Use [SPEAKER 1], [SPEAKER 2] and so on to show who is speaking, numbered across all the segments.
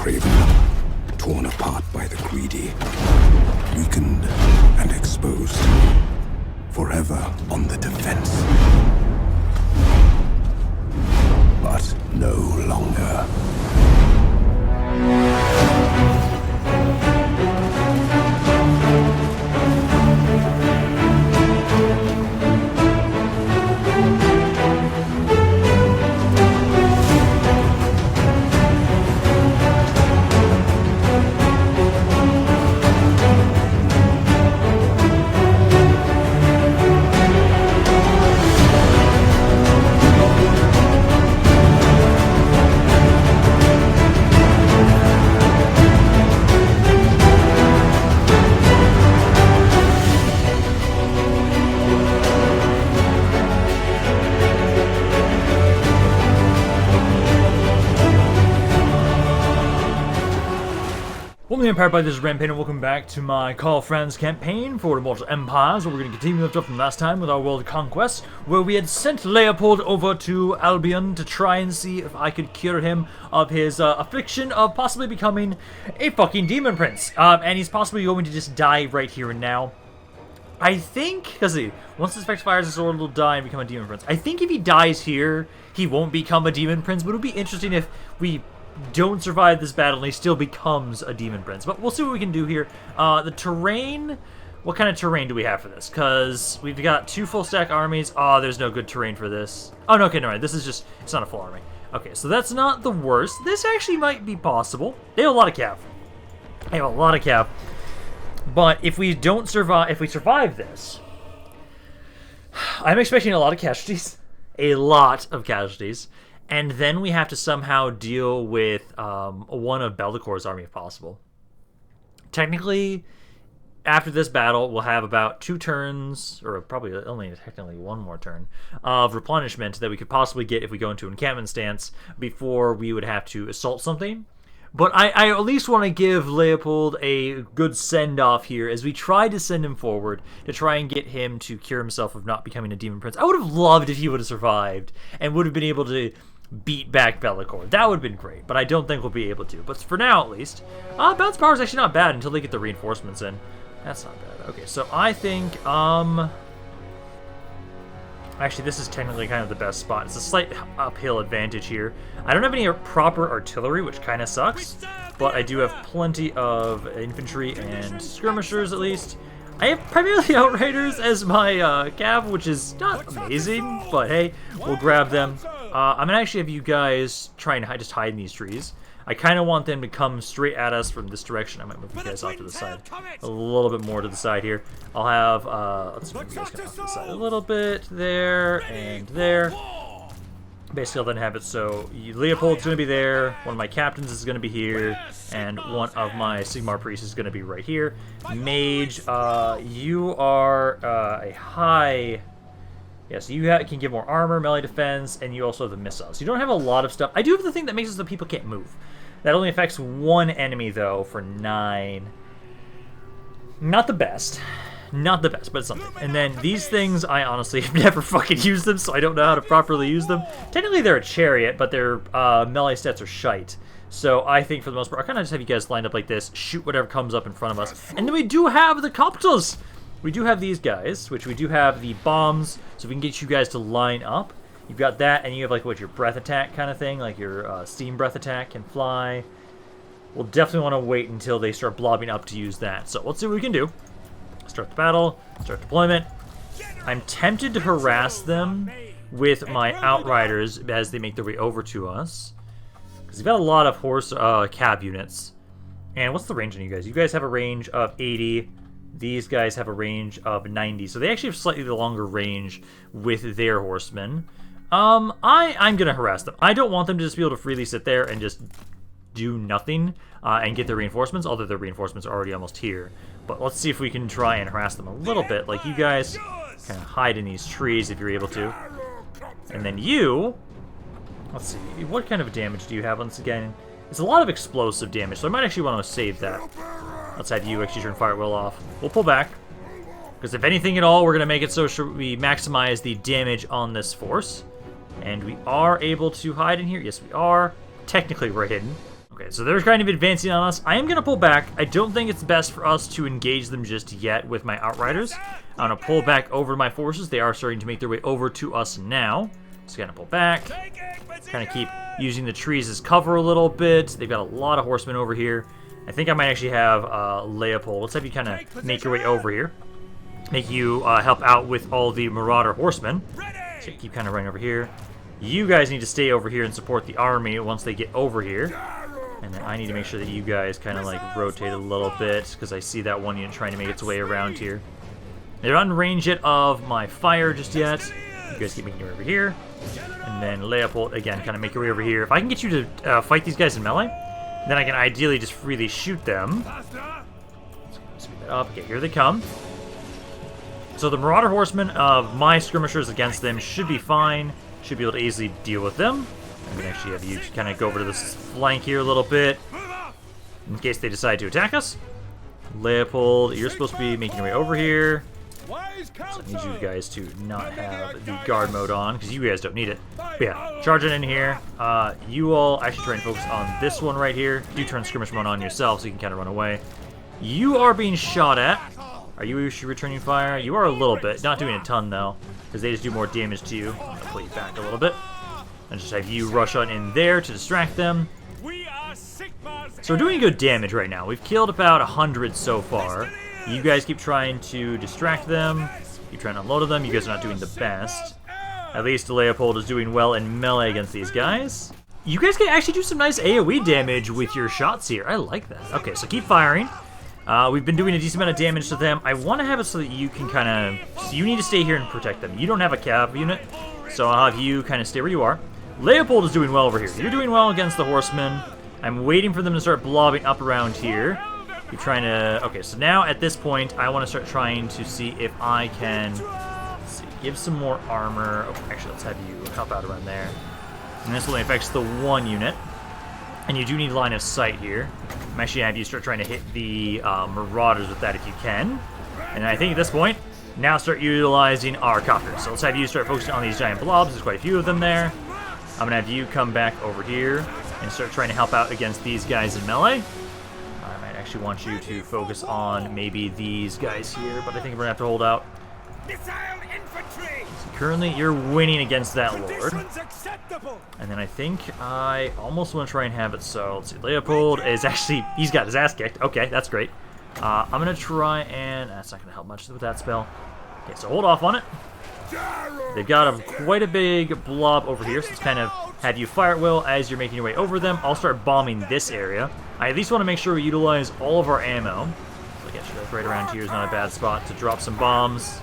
[SPEAKER 1] craven, torn apart by the greedy, weakened and exposed, forever on the defense. But no longer.
[SPEAKER 2] Welcome to Empire by this is Rampaned, and welcome back to my Karl Franz campaign for Immortal Empires, where we're going to continue lift up from last time with our world conquest, where we had sent Leopold over to Albion to try and see if I could cure him of his affliction of possibly becoming a fucking demon prince. And he's possibly going to just die right here and now. I think, because once this effect fires, his sword will die and become a demon prince. I think if he dies here, he won't become a demon prince, but it would be interesting if we don't survive this battle and he still becomes a demon prince. But we'll see what we can do here. The terrain, what kind of terrain do we have for this? Because we've got 2 full stack armies. Oh, there's no good terrain for this. Oh, no, okay, no, right. This is just, it's not a full army. Okay, so that's not the worst. This actually might be possible. They have a lot of cav. They have a lot of cav. But if we don't survive, if we survive this, I'm expecting a lot of casualties. A lot of casualties. And then we have to somehow deal with one of Beldacor's army if possible. Technically, after this battle, we'll have about 2 turns, or probably only technically 1 more turn, of replenishment that we could possibly get if we go into encampment stance before we would have to assault something. But I at least want to give Leopold a good send-off here as we try to send him forward to try and get him to cure himself of not becoming a demon prince. I would have loved if he would have survived and would have been able to beat back Bellicor. That would have been great, but I don't think we'll be able to. But for now, at least, bounce power is actually not bad until they get the reinforcements in. That's not bad. Okay, so I think, actually, this is technically kind of the best spot. It's a slight uphill advantage here. I don't have any proper artillery, which kind of sucks, but I do have plenty of infantry and skirmishers, at least. I have primarily Outriders as my cav, which is not amazing, but hey, we'll grab them. I'm going to actually have you guys try and just hide in these trees. I kind of want them to come straight at us from this direction. I might move you guys off to the side. A little bit more to the side here. I'll have, let's move you guys off to the side a little bit. There, and there. Basically, I'll then have it so Leopold's going to be there, one of my captains is going to be here, and one of my Sigmar priests is going to be right here. Mage, you are a high... Yes, you can give more armor, melee defense, and you also have the missiles. You don't have a lot of stuff. I do have the thing that makes it so people can't move. That only affects 1 enemy, though, for 9. Not the best. Not the best, but it's something. And then these things, I honestly have never fucking used them, so I don't know how to properly use them. Technically, they're a chariot, but their melee stats are shite. So I think, for the most part, I kind of just have you guys lined up like this, shoot whatever comes up in front of us. And then we do have the copters! We do have these guys, which we do have the bombs, so we can get you guys to line up. You've got that, and you have, like, what, your breath attack kind of thing, like your steam breath attack can fly. We'll definitely want to wait until they start blobbing up to use that. So let's see what we can do. Start the battle, start deployment. I'm tempted to harass them with my Outriders as they make their way over to us, because we've got a lot of horse cab units. And what's the range on you guys? You guys have a range of 80. These guys have a range of 90, so they actually have slightly longer range with their horsemen. I'm gonna harass them. I don't want them to just be able to freely sit there and just do nothing and get their reinforcements, although their reinforcements are already almost here. But let's see if we can try and harass them a little bit. Like, you guys kind of hide in these trees if you're able to. And then you, let's see, what kind of damage do you have once again? It's a lot of explosive damage, so I might actually want to save that. Let's have you actually turn fire at will off. We'll pull back, because if anything at all, we're going to make it so we maximize the damage on this force. And we are able to hide in here. Yes, we are. Technically, we're hidden. Okay, so they're kind of advancing on us. I am going to pull back. I don't think it's best for us to engage them just yet with my Outriders. I'm going to pull back over my forces. They are starting to make their way over to us now. Just going to pull back. Kind of keep using the trees as cover a little bit. They've got a lot of horsemen over here. I think I might actually have Leopold. Let's have you kind of make your way over here. Make you help out with all the Marauder horsemen. So keep kind of running over here. You guys need to stay over here and support the army once they get over here. And then I need to make sure that you guys kind of like rotate a little bit, because I see that one unit trying to make its way around here. They're not in range yet of my fire just yet. You guys keep making your way over here. And then Leopold, again, kind of make your way over here. If I can get you to fight these guys in melee, then I can ideally just freely shoot them. Let's speed that up. Okay, here they come. So the Marauder Horsemen of my skirmishers against them should be fine. Should be able to easily deal with them. I'm going to actually have you kind of go over to this flank here a little bit, in case they decide to attack us. Leopold, you're supposed to be making your way over here. So I need you guys to not have the guard mode on, because you guys don't need it. But yeah, charging in here. You all actually try and focus on this one right here. Do turn skirmish mode on yourself so you can kind of run away. You are being shot at. Are you returning fire? You are a little bit. Not doing a ton, though, because they just do more damage to you. I'm going to pull you back a little bit. And just have you rush on in there to distract them. So we're doing good damage right now. We've killed about 100 so far. You guys keep trying to distract them. Keep trying to unload them. You guys are not doing the best. At least Leopold is doing well in melee against these guys. You guys can actually do some nice AoE damage with your shots here. I like that. Okay, so keep firing. We've been doing a decent amount of damage to them. I want to have it so that you can kind of... So you need to stay here and protect them. You don't have a cav unit, so I'll have you kind of stay where you are. Leopold is doing well over here. You're doing well against the horsemen. I'm waiting for them to start blobbing up around here. You're trying to... Okay, so now at this point, I want to start trying to see if I can... Let's see, give some more armor. Oh, actually, let's have you help out around there. And this only affects the one unit. And you do need line of sight here. I'm actually have you start trying to hit the Marauders with that if you can. And I think at this point, now start utilizing our copters. So let's have you start focusing on these giant blobs. There's quite a few of them there. I'm going to have you come back over here and start trying to help out against these guys in melee. I might actually want you to focus on maybe these guys here, but I think we're going to have to hold out. So currently, you're winning against that Lord. And then I think I almost want to try and have it so. Let's see, Leopold is actually, he's got his ass kicked. Okay, that's great. I'm going to try and, that's not going to help much with that spell. Okay, so hold off on it. They've got quite a big blob over here, so let's kind of have you fire at will as you're making your way over them. I'll start bombing this area. I at least want to make sure we utilize all of our ammo. So I guess right around here is not a bad spot to drop some bombs.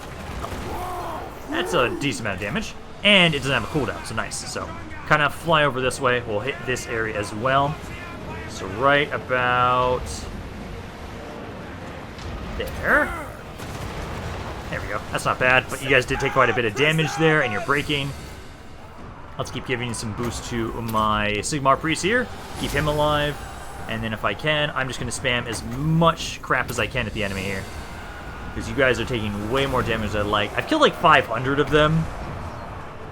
[SPEAKER 2] That's a decent amount of damage. And it doesn't have a cooldown, so nice. So kind of fly over this way. We'll hit this area as well. So right about there. There we go. That's not bad, but you guys did take quite a bit of damage there, and you're breaking. Let's keep giving some boost to my Sigmar priest here. Keep him alive. And then if I can, I'm just going to spam as much crap as I can at the enemy here. Because you guys are taking way more damage than I'd like. I've killed like 500 of them.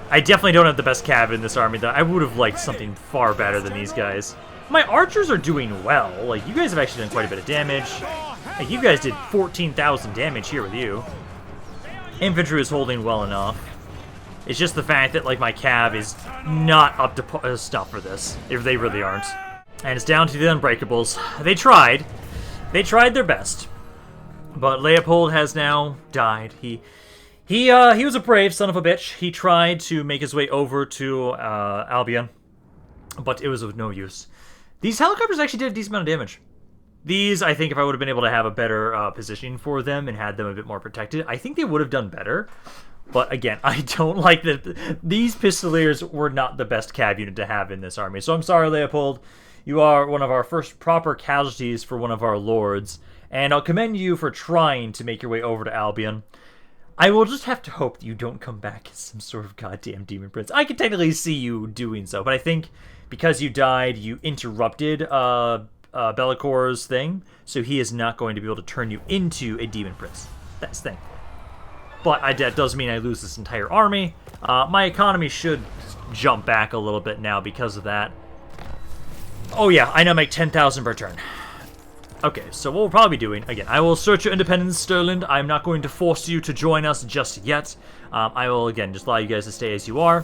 [SPEAKER 2] I definitely don't have the best cav in this army, though. I would have liked something far better than these guys. My archers are doing well. Like, you guys have actually done quite a bit of damage. Like, you guys did 14,000 damage here with you. Infantry is holding well enough. It's just the fact that, like, my cav is not up to stuff for this. They really aren't. And it's down to the Unbreakables. They tried. They tried their best. But Leopold has now died. He was a brave son of a bitch. He tried to make his way over to Albion, but it was of no use. These helicopters actually did a decent amount of damage. These, I think, if I would have been able to have a better positioning for them and had them a bit more protected, I think they would have done better. But again, I don't like that. These Pistoliers were not the best cav unit to have in this army. So I'm sorry, Leopold. You are one of our first proper casualties for one of our lords. And I'll commend you for trying to make your way over to Albion. I will just have to hope that you don't come back as some sort of goddamn demon prince. I can technically see you doing so, but I think because you died, you interrupted Bellacor's thing, so he is not going to be able to turn you into a demon prince. That's the thing. But that does mean I lose this entire army. My economy should jump back a little bit now because of that. Oh yeah, I now make 10,000 per turn. Okay, so what we'll probably be doing, again, I will search your independence, Sterling. I'm not going to force you to join us just yet. I will, again, just allow you guys to stay as you are.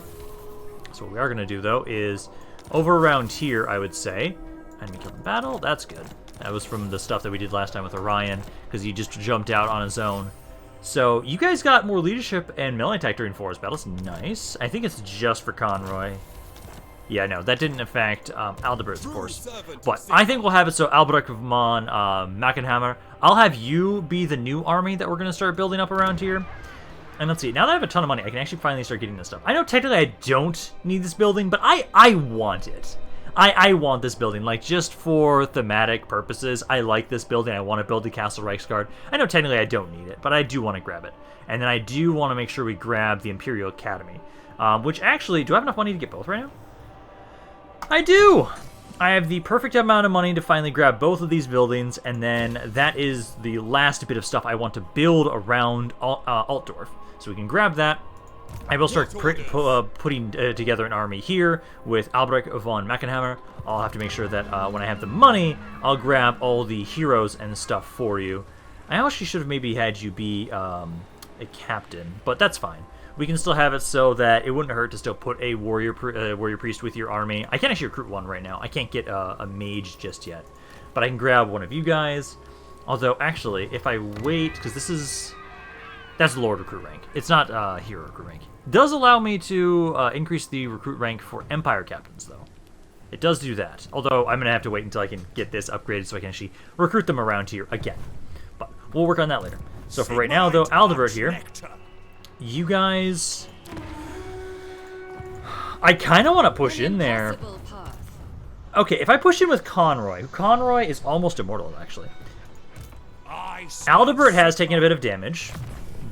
[SPEAKER 2] So what we are going to do, though, is over around here, I would say. Enemy killed in battle, that's good. That was from the stuff that we did last time with Orion, because he just jumped out on his own. So you guys got more leadership and melee attack during forest battles. Nice. I think it's just for Conroy. Yeah, no, that didn't affect Aldebert's, of course. But I think we'll have it so Albrecht von Mackenhammer, I'll have you be the new army that we're going to start building up around here. And let's see, now that I have a ton of money, I can actually finally start getting this stuff. I know technically I don't need this building, but I want it. I want this building, like, just for thematic purposes. I like this building. I want to build the Castle Reichsguard. I know technically I don't need it, but I do want to grab it. And then I do want to make sure we grab the Imperial Academy. Which actually, do I have enough money to get both right now? I do! I have the perfect amount of money to finally grab both of these buildings, and then that is the last bit of stuff I want to build around Altdorf. So we can grab that. I will start putting together an army here with Albrecht von Mackenhammer. I'll have to make sure that when I have the money, I'll grab all the heroes and stuff for you. I actually should have maybe had you be a captain, but that's fine. We can still have it so that it wouldn't hurt to still put a warrior priest with your army. I can't actually recruit one right now. I can't get a mage just yet. But I can grab one of you guys. Although, actually, if I wait, because this is... That's Lord recruit rank. It's not hero recruit rank. It does allow me to increase the recruit rank for Empire captains, though. It does do that. Although, I'm going to have to wait until I can get this upgraded so I can actually recruit them around here again. But we'll work on that later. So for right now, though, Aldebert here... You guys... I kind of want to push in there. Okay, if I push in with Conroy... Conroy is almost immortal, actually. Aldebert has taken a bit of damage.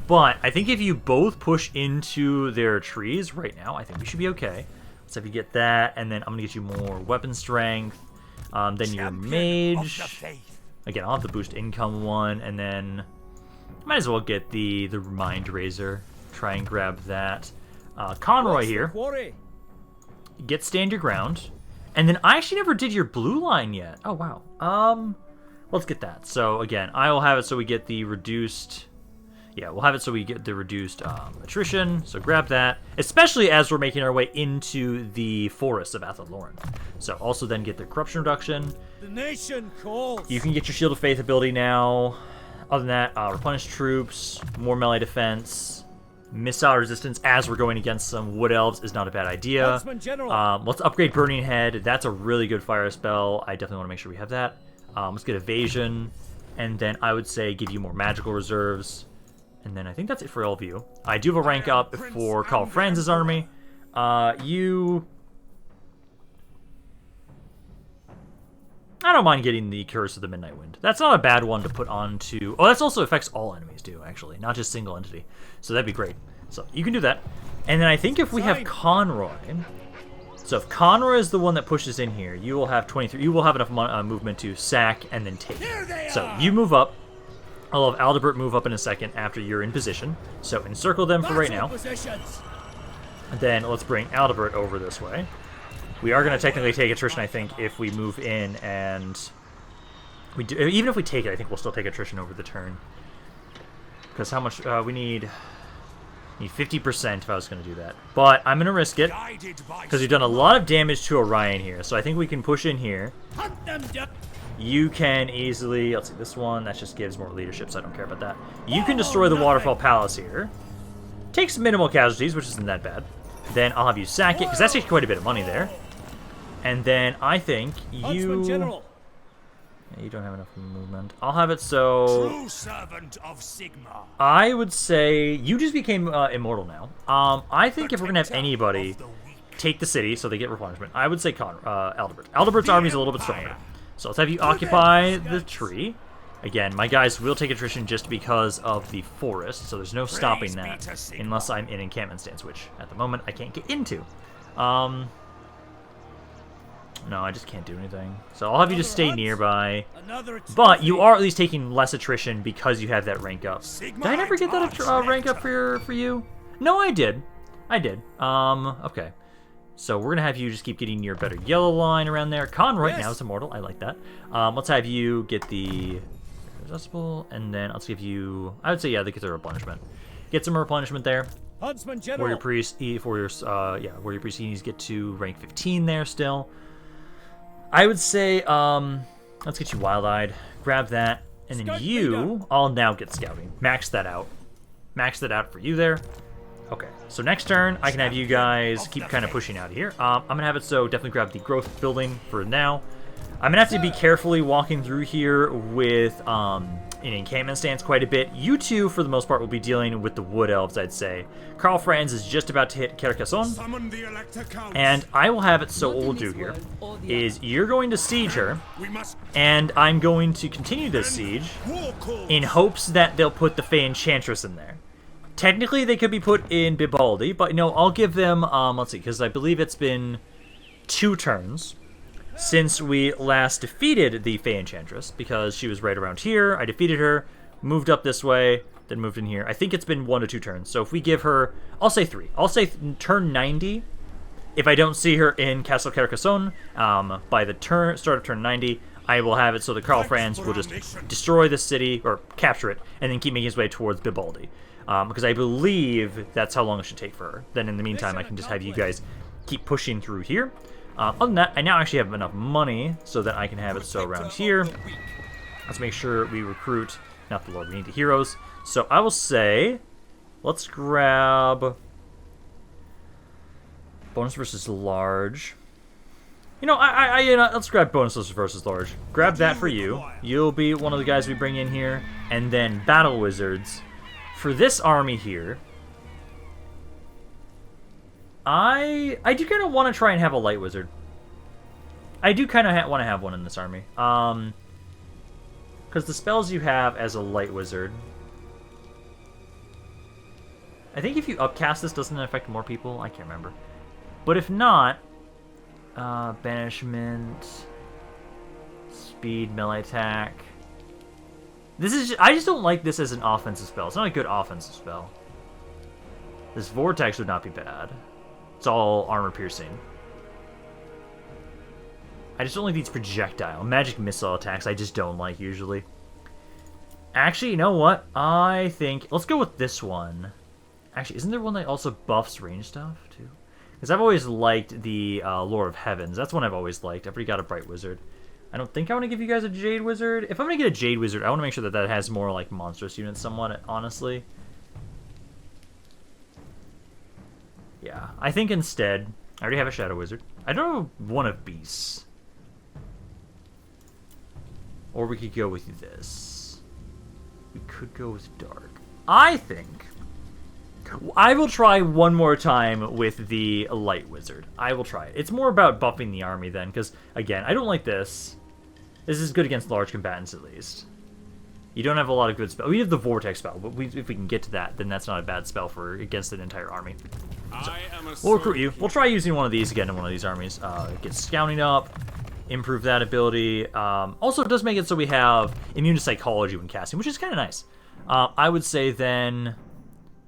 [SPEAKER 2] But I think if you both push into their trees right now, I think we should be okay. So if you get that, and then I'm going to get you more weapon strength. Then your mage. Again, I'll have the boost income one, and then... Might as well get the Mind Razor. Try and grab that. Conroy here. Get stand your ground. And then I actually never did your blue line yet. Oh, wow. Let's get that. So, again, I will have it so we get the reduced... Yeah, we'll have it so we get the reduced attrition. So grab that. Especially as we're making our way into the forests of ATHEL LOREN. So also then get the corruption reduction. The nation calls. You can get your Shield of Faith ability now. Other than that, replenish troops, more melee defense, missile resistance as we're going against some wood elves is not a bad idea. Let's upgrade Burning Head. That's a really good fire spell. I definitely want to make sure we have that. Let's get evasion, and then I would say give you more magical reserves. And then I think that's it for all of you. I do have a rank up for Karl Franz's army. I don't mind getting the Curse of the Midnight Wind. That's not a bad one to put onto... Oh, that also affects all enemies, too, actually. Not just single entity. So that'd be great. So you can do that. And then I think if we have Conroy... So if Conroy is the one that pushes in here, you will have 23... You will have enough movement to sack and then take. So you move up. I'll have Aldebert move up in a second after you're in position. So encircle them for right now. And then let's bring Aldebert over this way. We are going to technically take attrition, I think, if we move in, and we do, even if we take it, I think we'll still take attrition over the turn. Because how much we need 50% if I was going to do that. But I'm going to risk it because we've done a lot of damage to Orion here, so I think we can push in here. You can easily, let's see, this one that just gives more leadership, so I don't care about that. You can destroy the Waterfall Palace here. Takes minimal casualties, which isn't that bad. Then I'll have you sack it because that's actually quite a bit of money there. And then I think you... Yeah, you don't have enough movement. I'll have it so... True servant of Sigmar. I would say... You just became immortal now. I think if we're going to have anybody take the city so they get replenishment, I would say Aldebert. Aldebert's army is a little bit stronger. So let's have you occupy the tree. Again, my guys will take attrition just because of the forest, so there's no stopping that unless I'm in encampment stance, which at the moment I can't get into. No, I just can't do anything. So I'll have you just stay nearby. But you are at least taking less attrition because you have that rank up. Did I never get that rank up for you? No, I did. I did. Okay. So we're going to have you just keep getting your better yellow line around there. Khan right now is immortal. I like that. Let's have you get the irresistible, and then let's give you, I would say, yeah, they get the replenishment. Get some replenishment there.
[SPEAKER 3] Huntsman General.
[SPEAKER 2] Warrior Priest, Warrior Priest, he needs to get to rank 15 there still. I would say, let's get you Wild-Eyed. Grab that, and then you, I'll now get Scouting. Max that out. Max that out for you there. Okay, so next turn, I can have you guys keep kind of pushing out of here. I'm going to have it so definitely grab the growth building for now. I'm going to have to be carefully walking through here with an encampment stance quite a bit. You two, for the most part, will be dealing with the Wood Elves, I'd say. Karl Franz is just about to hit Carcassonne. And I will have it so what we'll do here is you're going to siege her, and I'm going to continue this siege in hopes that they'll put the Fey Enchantress in there. Technically, they could be put in Bibaldi, but no, I'll give them, let's see, because I believe it's been 2 turns since we last defeated the Fey Enchantress, because she was right around here. I defeated her, moved up this way, then moved in here. I think it's been 1 to 2 turns. So if we give her, I'll say 3. I'll say turn 90. If I don't see her in Castle Carcassonne, by the start of turn 90, I will have it so that Karl Franz will just destroy the city, or capture it, and then keep making his way towards Bibaldi. Because I believe that's how long it should take for her. Then in the meantime, I can just have you guys keep pushing through here. Other than that, I now actually have enough money so that I can have it so around here. Let's make sure we recruit, not the Lord, we need the heroes. So I will say, let's grab bonus versus large. You know, let's grab bonuses versus large. Grab that for you. You'll be one of the guys we bring in here. And then battle wizards. For this army here, I do kind of want to try and have a light wizard. I do kind of want to have one in this army. Because the spells you have as a light wizard, I think if you upcast this, doesn't it affect more people? I can't remember. But if not, banishment, speed, melee attack. This is I just don't like this as an offensive spell. It's not a good offensive spell. This vortex would not be bad. It's all armor piercing. I just don't like these projectile magic missile attacks. I just don't like usually. Actually, you know what? I think let's go with this one. Actually, isn't there one that also buffs range stuff too? Because I've always liked the Lore of Heavens. That's one I've always liked. I've already got a Bright Wizard. I don't think I want to give you guys a Jade Wizard. If I'm going to get a Jade Wizard, I want to make sure that that has more, like, monstrous units somewhat, honestly. Yeah, I think instead, I already have a Shadow Wizard. I don't know one of Beasts. Or we could go with this. We could go with Dark. I think I will try one more time with the Light Wizard. I will try it. It's more about buffing the army then, because, again, I don't like this. This is good against large combatants, at least. You don't have a lot of good spells. We have the Vortex spell, but if we can get to that, then that's not a bad spell for against an entire army. So, we'll recruit you. We'll try using one of these again in one of these armies. Get Scouting up, improve that ability. Also, it does make it so we have immune to psychology when casting, which is kind of nice. I would say then,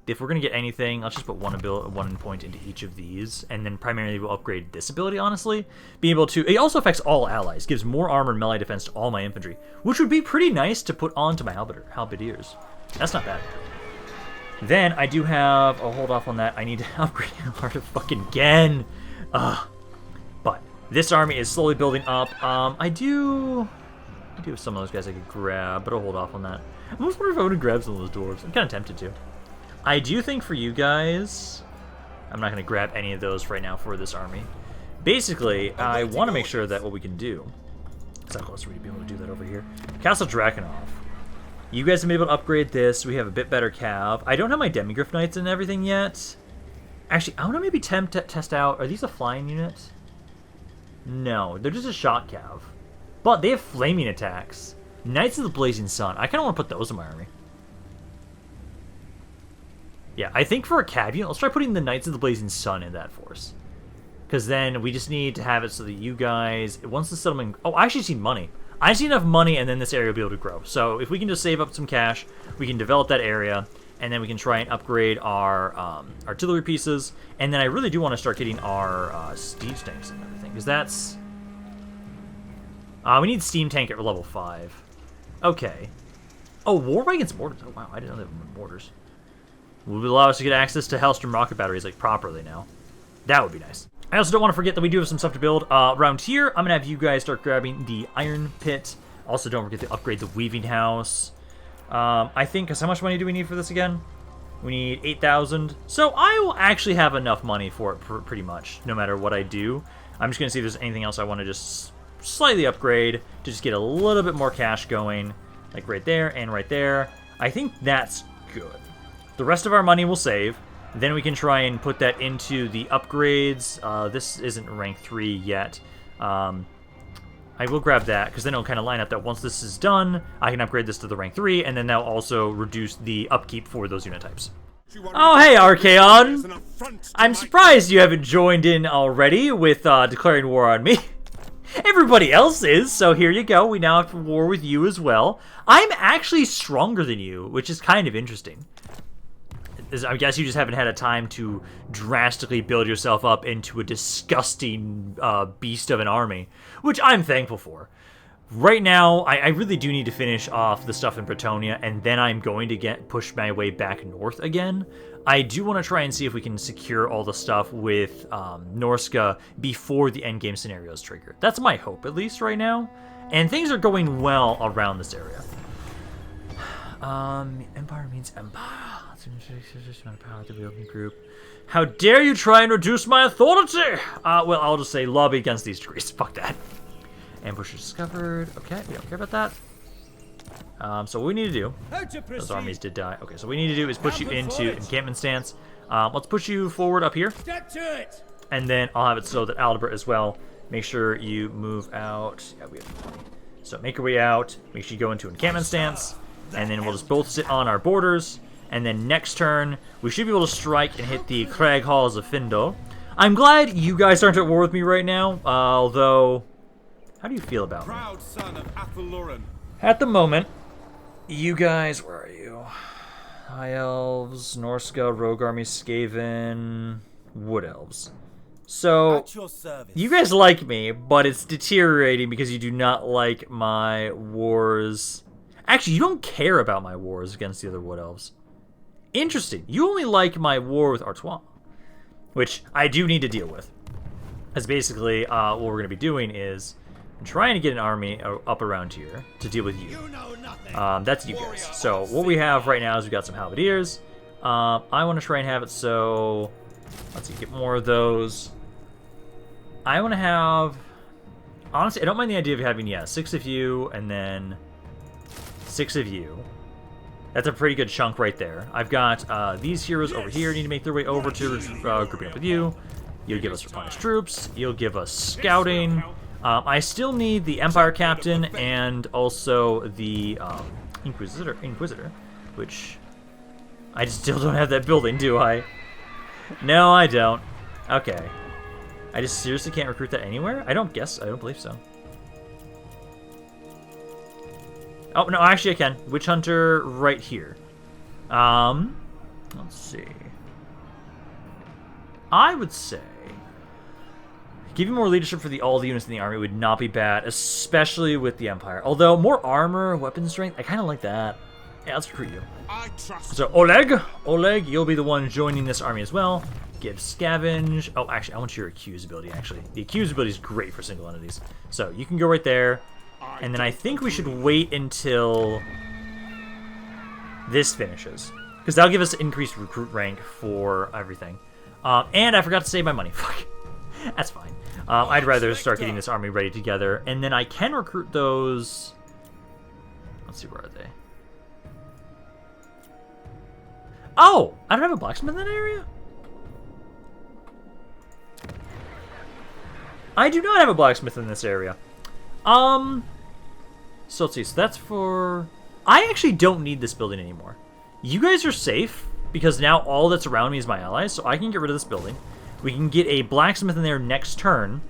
[SPEAKER 2] if we're going to get anything, let's just put one point into each of these, and then primarily we'll upgrade this ability, honestly. Being able to... It also affects all allies, gives more armor and melee defense to all my infantry, which would be pretty nice to put onto my halberdiers. That's not bad. Then, I do have... Oh, hold off on that. I need to upgrade Art of fucking again. But this army is slowly building up. I do have some of those guys I could grab, but I'll hold off on that. I'm almost wondering if I would have grabbed some of those dwarves. I'm kind of tempted to. I do think for you guys, I'm not going to grab any of those right now for this army. Basically, I want to make sure that what we can do, it's not close for me to be able to do that over here. Castle Drakenhof. You guys have been able to upgrade this. We have a bit better cav. I don't have my Demigryph Knights and everything yet. Actually, I want to maybe test out, are these a flying unit? No, they're just a shot cav. But they have flaming attacks. Knights of the Blazing Sun. I kind of want to put those in my army. Yeah, I think for a cav unit, let's try putting the Knights of the Blazing Sun in that force. Because then we just need to have it so that you guys, once the settlement... Oh, I actually need money. I just need enough money, and then this area will be able to grow. So if we can just save up some cash, we can develop that area, and then we can try and upgrade our artillery pieces. And then I really do want to start getting our siege tanks and everything, because that's... we need steam tank at level 5. Okay. Oh, war wagons mortars. Oh, wow, I didn't know they were mortars. Will allow us to get access to Hellstrom rocket batteries, like, properly now. That would be nice. I also don't want to forget that we do have some stuff to build. Around here, I'm going to have you guys start grabbing the iron pit. Also, don't forget to upgrade the weaving house. I think, because how much money do we need for this again? We need 8,000. So I will actually have enough money for it pretty much, no matter what I do. I'm just going to see if there's anything else I want to just slightly upgrade to just get a little bit more cash going. Like right there and right there. I think that's good. The rest of our money we'll save. Then we can try and put that into the upgrades. This isn't rank 3 yet. I will grab that, because then it'll kind of line up that once this is done, I can upgrade this to the rank 3, and then that'll also reduce the upkeep for those unit types. Oh, hey, Archaon! I'm surprised you haven't joined in already with declaring war on me. Everybody else is, so here you go. We now have war with you as well. I'm actually stronger than you, which is kind of interesting. I guess you just haven't had a time to drastically build yourself up into a disgusting beast of an army, which I'm thankful for. Right now, I really do need to finish off the stuff in Bretonnia, and then I'm going to push my way back north again. I do want to try and see if we can secure all the stuff with Norska before the endgame scenarios trigger. That's my hope, at least right now. And things are going well around this area. Empire means empire. Power to the open group. How dare you try and reduce my authority? Well, I'll just say lobby against these degrees. Fuck that. Ambush discovered. Okay, we don't care about that. So what we need to do... Those armies did die. Okay, so what we need to do is push you into encampment stance. Let's push you forward up here. And then I'll have it so that Aldebert as well. Make sure you move out. Yeah, we have 20. So make your way out. Make sure you go into encampment stance. And then we'll just both sit on our borders. And then next turn, we should be able to strike and hit the Crag halls of Findol. I'm glad you guys aren't at war with me right now, although... How do you feel about me?
[SPEAKER 3] Proud son of ATHEL.
[SPEAKER 2] At the moment, you guys... Where are you? High Elves, Norska, Rogue Army, Skaven, Wood Elves. So, you guys like me, but it's deteriorating because you do not like my wars... Actually, you don't care about my wars against the other Wood Elves. Interesting. You only like my war with Artois, which I do need to deal with. As basically, what we're going to be doing is trying to get an army up around here to deal with you. That's you guys. So what we have right now is we've got some halberdiers. I want to try and have it so... Let's see, get more of those. I want to have... Honestly, I don't mind the idea of having, 6 of you and then 6 of you. That's a pretty good chunk right there. I've got these heroes over here need to make their way over to grouping up with you. You'll give us replenished troops. You'll give us scouting. I still need the Empire Captain and also the Inquisitor, which I still don't have that building, do I? No, I don't. Okay. I just seriously can't recruit that anywhere? I don't believe so. Oh, no, actually I can. Witch Hunter right here. Let's see. I would say giving more leadership for all the units in the army would not be bad, especially with the Empire. Although, more armor, weapon strength, I kind of like that. Yeah, let's recruit you. So, Oleg, you'll be the one joining this army as well. Give Scavenge. Oh, actually, I want your Accuse ability, actually. The Accuse ability is great for single entities. So, you can go right there. And then I think we should wait until this finishes, because that'll give us increased recruit rank for everything. And I forgot to save my money. Fuck. That's fine. I'd rather start getting this army ready together, and then I can recruit those... Let's see, where are they? Oh! I don't have a blacksmith in that area? I do not have a blacksmith in this area. So let's see, so that's for... I actually don't need this building anymore. You guys are safe, because now all that's around me is my allies, so I can get rid of this building. We can get a blacksmith in there next turn,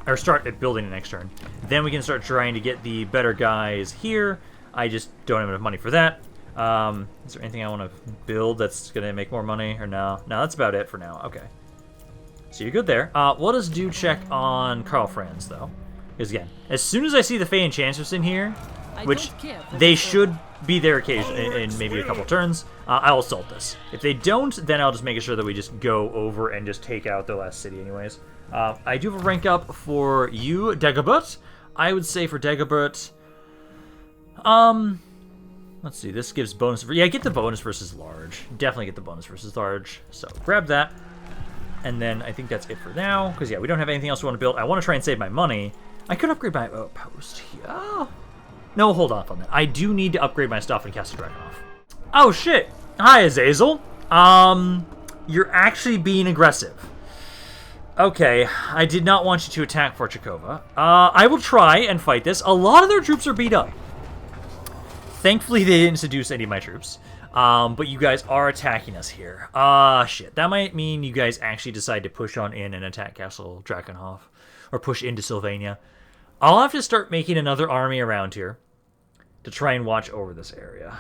[SPEAKER 2] or start building it next turn. Then we can start trying to get the better guys here. I just don't have enough money for that. Is there anything I want to build that's going to make more money, or no? No, that's about it for now. Okay. So you're good there. Let us do check on Karl Franz, though. Because, again, as soon as I see the Fey Enchantress in here, which they should be there occasionally in maybe a couple turns, I'll assault this. If they don't, then I'll just make sure that we just go over and just take out their last city anyways. I do have a rank up for you, Dagobert. I would say for Dagobert, let's see, this gives bonus. Yeah, get the bonus versus large. Definitely get the bonus versus large. So grab that. And then I think that's it for now. Because, yeah, we don't have anything else we want to build. I want to try and save my money. I could upgrade my outpost here. No, hold off on that. I do need to upgrade my stuff and cast a dragon off. Oh, shit. Hi, Azazel. You're actually being aggressive. Okay, I did not want you to attack Fort Jakova. I will try and fight this. A lot of their troops are beat up. Thankfully, they didn't seduce any of my troops. But you guys are attacking us here. Shit. That might mean you guys actually decide to push on in and attack Castle Drakenhof. Or push into Sylvania. I'll have to start making another army around here to try and watch over this area.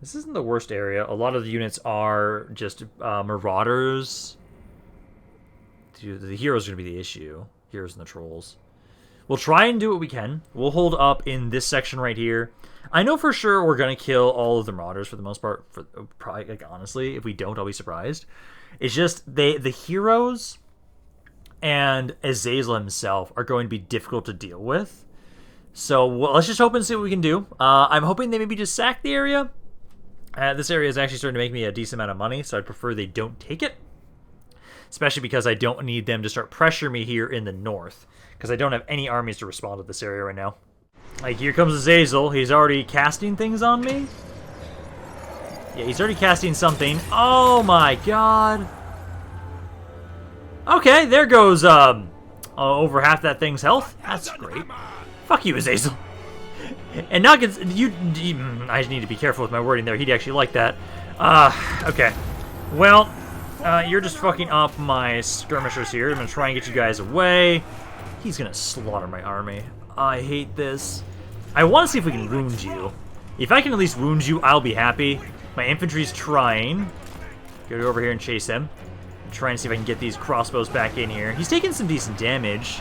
[SPEAKER 2] This isn't the worst area. A lot of the units are just marauders. Dude, the heroes are going to be the issue. Heroes and the trolls. We'll try and do what we can. We'll hold up in this section right here. I know for sure we're going to kill all of the marauders for the most part. Probably, like, honestly, if we don't, I'll be surprised. It's just the heroes and Azazel himself are going to be difficult to deal with. So let's just hope and see what we can do. I'm hoping they maybe just sack the area. This area is actually starting to make me a decent amount of money, so I'd prefer they don't take it. Especially because I don't need them to start pressure me here in the north. Because I don't have any armies to respond to this area right now. Like, here comes Azazel. He's already casting things on me. Yeah, he's already casting something. Oh my god. Okay, there goes over half that thing's health. That's great. Fuck you, Azazel. And not I need to be careful with my wording there. He'd actually like that. Okay. Well, you're just fucking up my skirmishers here. I'm gonna try and get you guys away. He's gonna slaughter my army. I hate this. I want to see if we can wound you. If I can at least wound you, I'll be happy. My infantry's trying. Go over here and chase him. Try and see if I can get these crossbows back in here. He's taking some decent damage.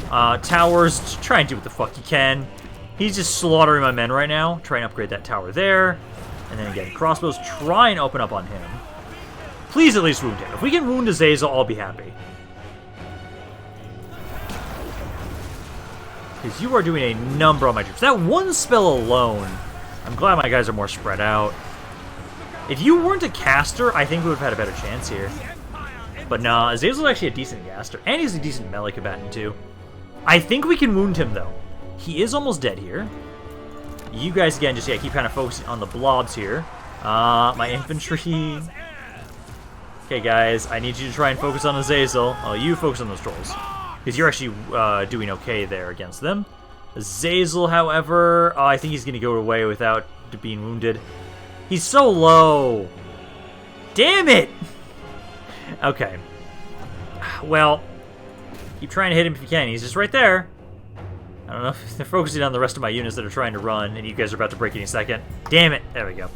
[SPEAKER 2] Towers, try and do what the fuck you can. He's just slaughtering my men right now. Try and upgrade that tower there. And then again, crossbows, try and open up on him. Please at least wound him. If we can wound Azazel, I'll be happy. Because you are doing a number on my troops. That one spell alone, I'm glad my guys are more spread out. If you weren't a caster, I think we would have had a better chance here. But no, Azazel's actually a decent caster. And he's a decent melee combatant too. I think we can wound him though. He is almost dead here. You guys, again, just keep kind of focusing on the blobs here. My infantry. Okay, guys, I need you to try and focus on Azazel. Oh, you focus on those trolls. Because you're actually doing okay there against them. Azazel, however, I think he's going to go away without being wounded. He's so low. Damn it! Okay. Well, keep trying to hit him if you can. He's just right there. I don't know if they're focusing on the rest of my units that are trying to run, and you guys are about to break any second. Damn it! There we go.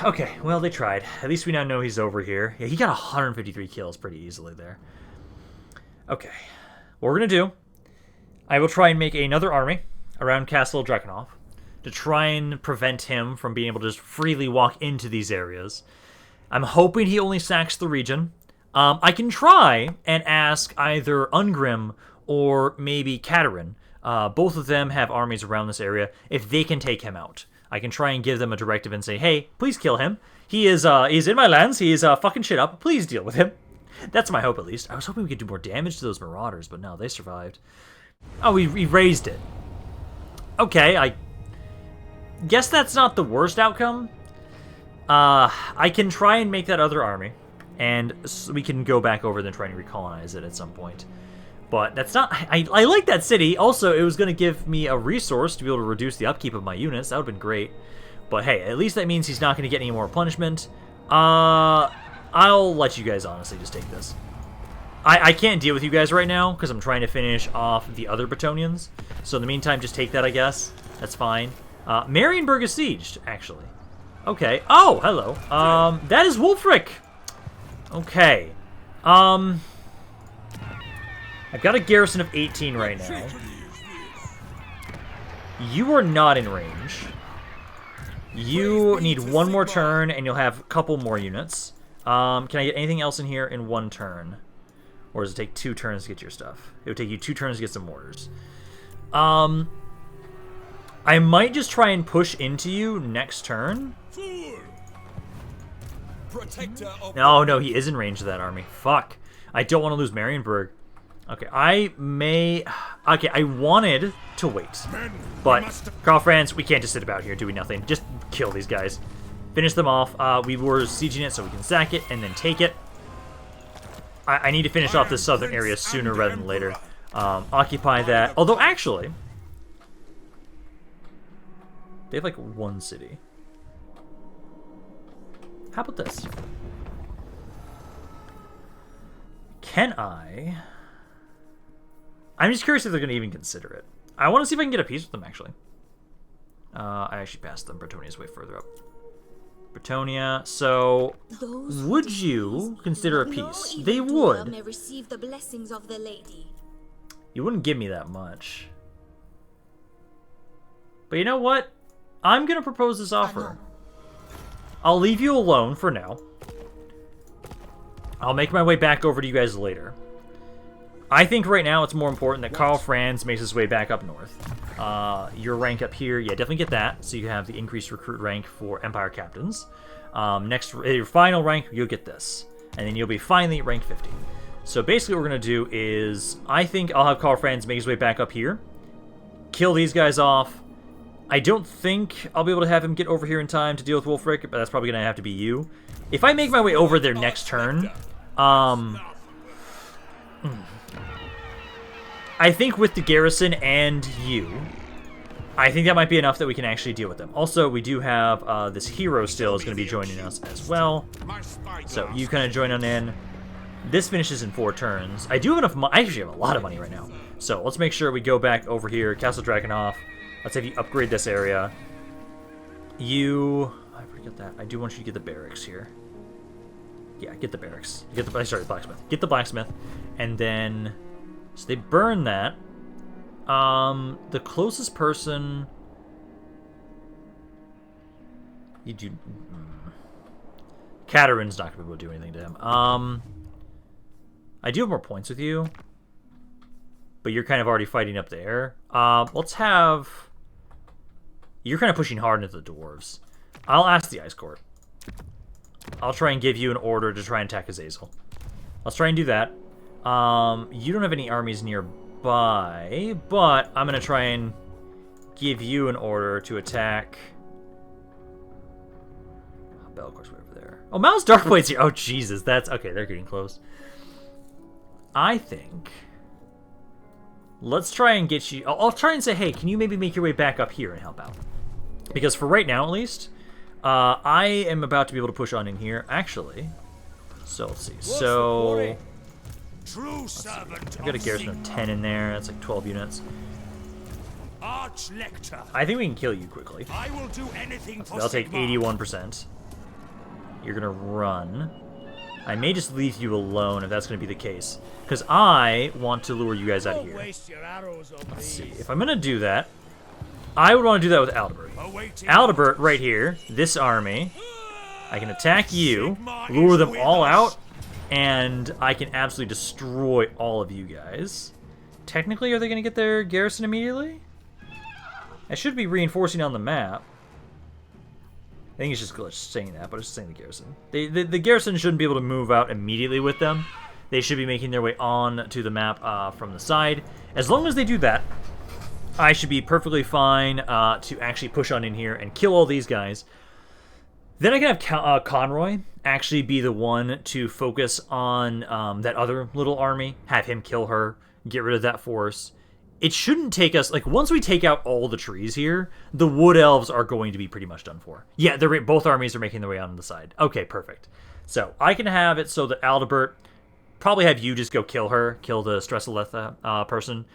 [SPEAKER 2] Okay, well, they tried. At least we now know he's over here. Yeah, he got 153 kills pretty easily there. Okay. What we're going to do, I will try and make another army around Castle Drakenhof to try and prevent him from being able to just freely walk into these areas. I'm hoping he only sacks the region. I can try and ask either Ungrim or maybe Katerin. Both of them have armies around this area. If they can take him out, I can try and give them a directive and say, hey, please kill him. He is in my lands. He is fucking shit up. Please deal with him. That's my hope, at least. I was hoping we could do more damage to those marauders, but no, they survived. Oh, we raised it. Okay, I guess that's not the worst outcome. I can try and make that other army, and we can go back over and try and recolonize it at some point. But that's not... I like that city. Also, it was going to give me a resource to be able to reduce the upkeep of my units. That would have been great. But hey, at least that means he's not going to get any more punishment. I'll let you guys honestly just take this. I can't deal with you guys right now because I'm trying to finish off the other Bretonnians. So in the meantime, just take that, I guess. That's fine. Marienburg is sieged, actually. Okay. Oh, hello. That is Wulfric. Okay. I've got a garrison of 18 right now. You are not in range. You need one more turn, and you'll have a couple more units. Can I get anything else in here in one turn? Or does it take 2 turns to get your stuff? It would take you 2 turns to get some mortars. I might just try and push into you next turn. No, he is in range of that army. Fuck. I don't want to lose Marienburg. Okay, I wanted to wait. But, Karl Franz, we can't just sit about here doing nothing. Just kill these guys. Finish them off. We were sieging it so we can sack it and then take it. I need to finish off this southern area sooner rather than later. Occupy that. Although, actually, they have like 1 city. How about this? Can I... I'm just curious if they're going to even consider it. I want to see if I can get a peace with them, actually. I actually passed them. Bretonia's way further up. Bretonia. So, would you consider a peace? They would.
[SPEAKER 4] May receive the blessings of the lady.
[SPEAKER 2] You wouldn't give me that much. But you know what? I'm going to propose this offer. I'll leave you alone for now. I'll make my way back over to you guys later. I think right now it's more important that Karl Franz makes his way back up north. Your rank up here, yeah, definitely get that. So you have the increased recruit rank for Empire Captains. Next, your final rank, you'll get this. And then you'll be finally rank 50. So basically what we're going to do is, I think I'll have Karl Franz make his way back up here. Kill these guys off. I don't think I'll be able to have him get over here in time to deal with Wulfric, but that's probably going to have to be you. If I make my way over there next turn, I think with the garrison and you, I think that might be enough that we can actually deal with them. Also, we do have this hero still is going to be joining us as well. So you kind of join on in. This finishes in 4 turns. I do have enough money. I actually have a lot of money right now. So let's make sure we go back over here. Castle Drakenhof. Let's have you upgrade this area. I forget that. I do want you to get the barracks here. Yeah, get the barracks. Blacksmith. Get the blacksmith. And then... So they burn that. The closest person... You do... Katarin's not going to be able to do anything to him. I do have more points with you. But you're kind of already fighting up there. Let's have... You're kind of pushing hard into the dwarves. I'll ask the Ice Court. I'll try and give you an order to try and attack Azazel. Let's try and do that. You don't have any armies nearby, but I'm going to try and give you an order to attack... Belcor's way over there. Oh, Mal's Darkblade's here. Oh, Jesus. That's... Okay, they're getting close. I think... Let's try and get you... I'll try and say, hey, can you maybe make your way back up here and help out? Because for right now, at least, I am about to be able to push on in here, actually. So, let's see. So... I've got a garrison of 10 in there. That's like 12 units. I think we can kill you quickly. I will do anything. I'll take 81%. You're going to run. I may just leave you alone if that's going to be the case. Because I want to lure you guys out of here. Let's see. If I'm going to do that, I would want to do that with Aldebert. Aldebert, right here, this army. I can attack you, lure them all out, and I can absolutely destroy all of you guys. Technically, are they going to get their garrison immediately? I should be reinforcing on the map. I think it's just glitch saying that, but it's just saying the garrison. The garrison shouldn't be able to move out immediately with them. They should be making their way on to the map from the side. As long as they do that, I should be perfectly fine to actually push on in here and kill all these guys. Then I can have Conroy actually be the one to focus on that other little army, have him kill her, get rid of that force. It shouldn't take us, like, once we take out all the trees here, the Wood Elves are going to be pretty much done for. Yeah, both armies are making their way on the side. Okay, perfect. So, I can have it so that Aldebert probably have you just go kill her, kill the Stressaleth person,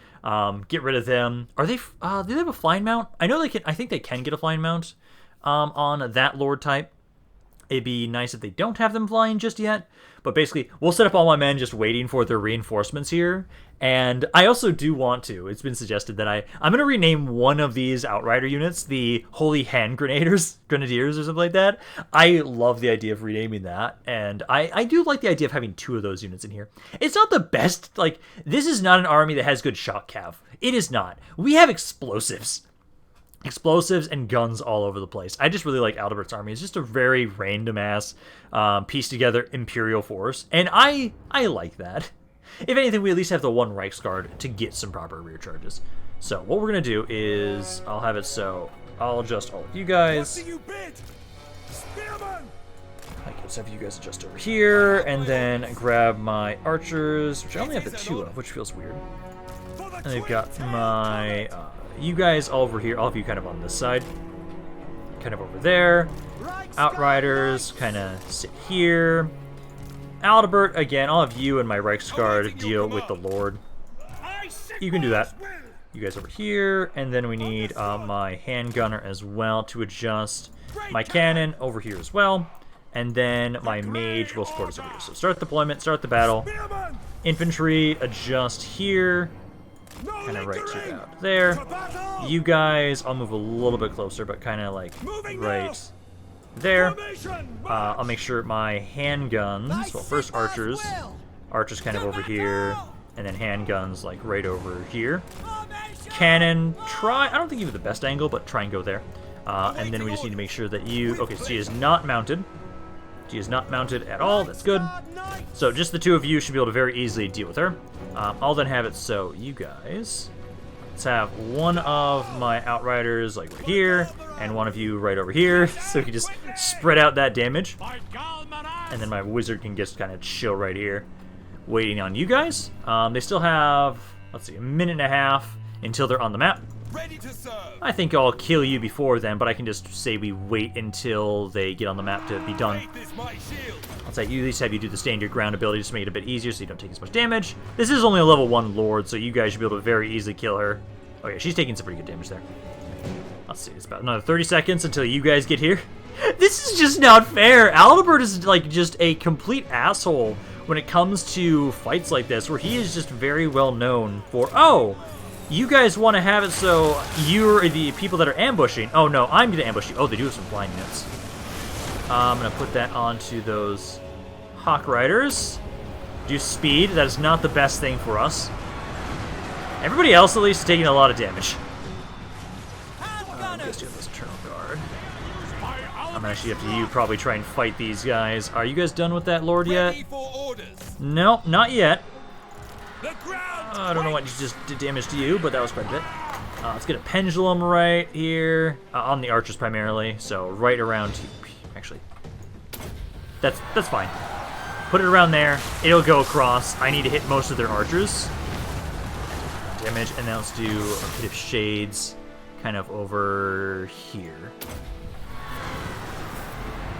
[SPEAKER 2] get rid of them. Are they? Do they have a flying mount? I know they can. I think they can get a flying mount on that Lord type. It'd be nice if they don't have them flying just yet. But basically, we'll set up all my men just waiting for their reinforcements here. And I also do want to, it's been suggested that I'm going to rename one of these Outrider units the Holy Hand Grenadiers or something like that. I love the idea of renaming that. And I do like the idea of having 2 of those units in here. It's not the best, like, this is not an army that has good shock cav. It is not. We have explosives and guns all over the place. I just really like Albert's army. It's just a very random-ass, pieced together Imperial force, and I like that. If anything, we at least have the 1 Reichsguard to get some proper rear charges. So what we're going to do is, I'll have it so, I'll adjust all of you guys. I guess have you guys adjust over here, and then grab my archers, which I only have the 2 of, which feels weird. And I've got my... you guys all over here, all of you kind of on this side, kind of over there. Outriders kind of sit here. Aldebert, again, I'll have you and my Reichsguard deal with the Lord. You can do that. You guys over here, and then we need my handgunner as well to adjust. My cannon over here as well, and then my mage will support us over here. So start deployment, start the battle. Infantry, adjust here. Kind of right to about there. You guys, I'll move a little bit closer, but kind of like right there. I'll make sure my handguns, well, first archers kind of over here, and then handguns like right over here. Cannon, I don't think you have the best angle, but try and go there. And then we just need to make sure that okay, she is not mounted. She is not mounted at all, that's good. So just the 2 of you should be able to very easily deal with her. I'll then have it so you guys, let's have 1 of my Outriders like right here, and 1 of you right over here, so we can just spread out that damage. And then my wizard can just kind of chill right here, waiting on you guys. They still have, let's see, a minute and a half until they're on the map.
[SPEAKER 3] Ready to serve.
[SPEAKER 2] I think I'll kill you before then, but I can just say we wait until they get on the map to be done. I'll say you at least have you do the stand your ground ability just to make it a bit easier so you don't take as much damage. This is only a level 1 Lord, so you guys should be able to very easily kill her. Oh yeah, she's taking some pretty good damage there. Let's see, it's about another 30 seconds until you guys get here. This is just not fair. Aldebert is like just a complete asshole when it comes to fights like this, where he is just very well known for, oh, you guys want to have it so you're the people that are ambushing. Oh no, I'm going to ambush you. Oh, they do have some flying units. I'm going to put that onto those Hawk Riders. Do speed. That is not the best thing for us. Everybody else at least is taking a lot of damage. I guess you have this Eternal Guard. I'm actually up to you probably try and fight these guys. Are you guys done with that Lord yet? No, not yet. I don't know what just did damage to you, but that was quite a bit. Let's get a pendulum right here on the archers primarily, so right around here. Actually, that's fine. Put it around there. It'll go across. I need to hit most of their archers. Damage, and now let's do a bit of shades, kind of over here.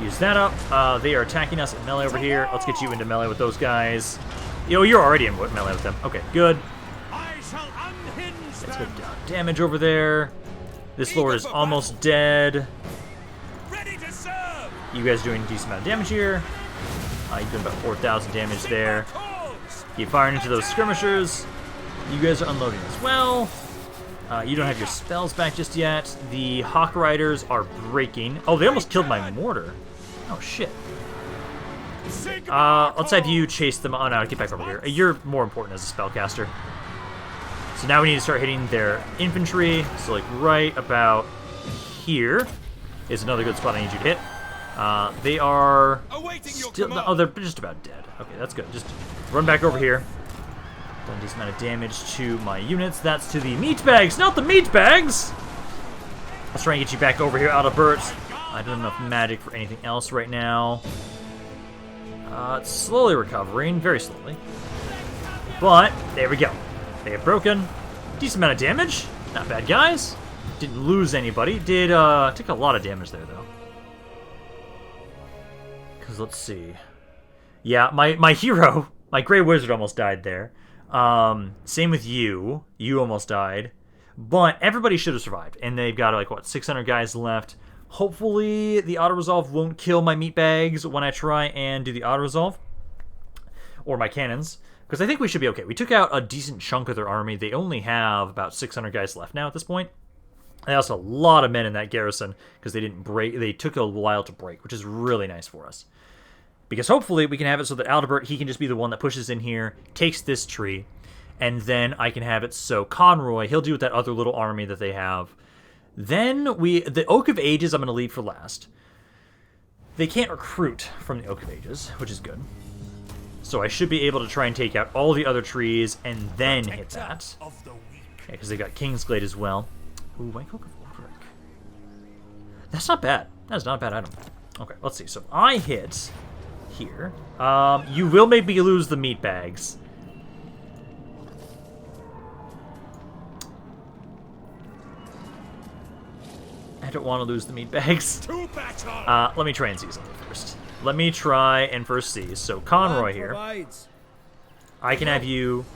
[SPEAKER 2] Use that up. They are attacking us at melee over here. Let's get you into melee with those guys. Yo, you're already in melee with them. Okay, good. Let's go down damage over there. This Lord is almost dead. You guys doing a decent amount of damage here. You're doing about 4,000 damage there. Keep firing into those skirmishers. You guys are unloading as well. You don't have your spells back just yet. The Hawk Riders are breaking. Oh, they almost killed my mortar. Oh, shit. Let's have you chase them. Oh, no, get back over here. You're more important as a spellcaster. So now we need to start hitting their infantry. So, like, right about here is another good spot I need you to hit. They are still... Oh, they're just about dead. Okay, that's good. Just run back over here. Done a decent amount of damage to my units. That's to the meat bags, not the meat bags! Let's try and get you back over here, Aldebert. I don't have enough magic for anything else right now. It's slowly recovering, very slowly. But, there we go. They have broken. Decent amount of damage. Not bad, guys. Didn't lose anybody. Took a lot of damage there, though. Because, let's see. Yeah, my hero, My Grey Wizard almost died there. Same with you. You almost died. But everybody should have survived. And they've got, like, what, 600 guys left. Hopefully the auto-resolve won't kill my meatbags when I try and do the auto-resolve. Or my cannons. Because I think we should be okay. We took out a decent chunk of their army. They only have about 600 guys left now at this point. They also a lot of men in that garrison because they didn't break. They took a while to break, which is really nice for us. Because hopefully we can have it so that Adalbert, he can just be the one that pushes in here, takes this tree, and then I can have it so Conroy, he'll do with that other little army that they have. Then the Oak of Ages I'm going to leave for last. They can't recruit from the Oak of Ages, which is good. So I should be able to try and take out all the other trees and then hit that. Yeah, because they got Kingsglade as well. Ooh, White Cloak of Ulrich. That's not bad. That's not a bad item. Okay, let's see. So I hit here. You will make me lose the meat bags. I don't want to lose the meat bags. Let me try and see something first. Let me try and first see. So Conroy here. I can have you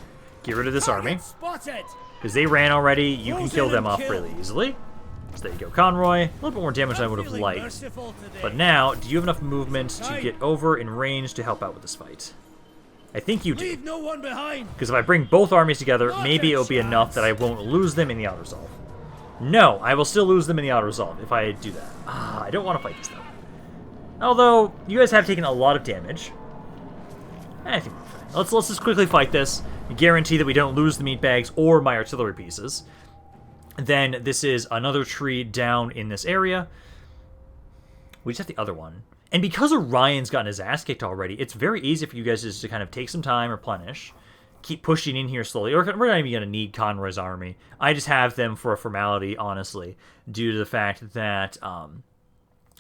[SPEAKER 2] get rid of this army. Because they ran already, you can kill them off really easily. So there you go, Conroy. A little bit more damage than I would have liked. But now, do you have enough movement to get over in range to help out with this fight? I think you do. Because if I bring both armies together, maybe it'll be enough that I won't lose them in the auto-resolve. No, I will still lose them in the auto-resolve if I do that. I don't want to fight this, though. Although, you guys have taken a lot of damage. I think we're fine. Let's just quickly fight this. Guarantee that we don't lose the meat bags or my artillery pieces. Then this is another tree down in this area. We just have the other one. And because Orion's gotten his ass kicked already, it's very easy for you guys just to kind of take some time, replenish, keep pushing in here slowly. Or we're not even going to need Conroy's army. I just have them for a formality, honestly, due to the fact that